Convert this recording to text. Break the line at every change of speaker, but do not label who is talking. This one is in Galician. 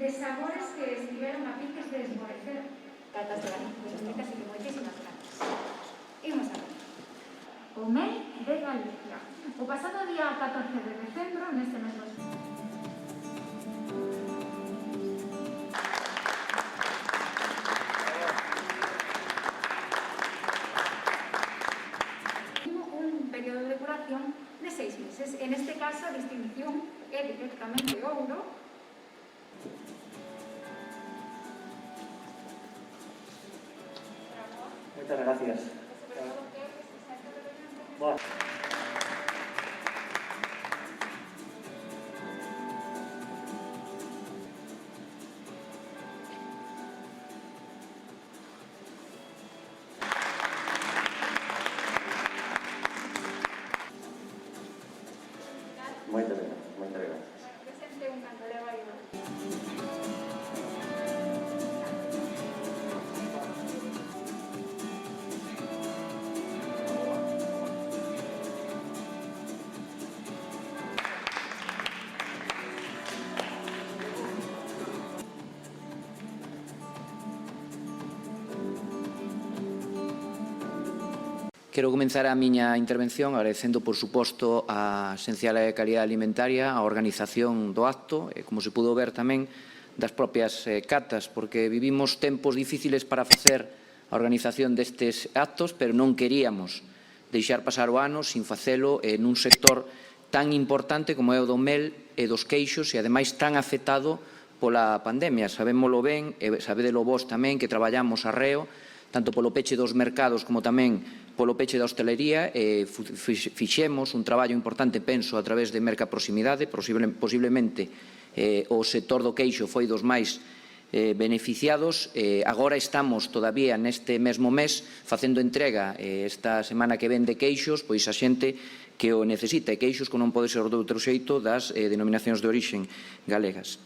de sabores que estiveron a piques de esmorecer. Catas de Galicia, así que moitísimas catas. Imos a ver. O mel de Galicia. O pasado día 14 de decembro, neste mesmo un período de curación de 6 meses. En este caso, a distinción é directamente ouro.
Muchas gracias. Bueno. Muchas gracias.
Presente un canto de baile.
Quero comenzar a miña intervención agradecendo, por suposto, a Esencial e Calidade Alimentaria, a organización do acto, e, como se pudo ver tamén, das propias catas, porque vivimos tempos difíciles para facer a organización destes actos, pero non queríamos deixar pasar o ano sin facelo nun sector tan importante como é o do mel e dos queixos e, ademais, tan afectado pola pandemia. Sabémolo ben, e sabedelo vos tamén, que traballamos arreo, tanto polo peche dos mercados como tamén polo peche da hostelería, fixemos un traballo importante, penso, a través de Merca Proximidade, posiblemente o sector do queixo foi dos máis beneficiados. Agora estamos todavía neste mesmo mes facendo entrega esta semana que ven de queixos, pois a xente que o necesita, e queixos que non pode ser de outro xeito das denominacións de orixe galegas.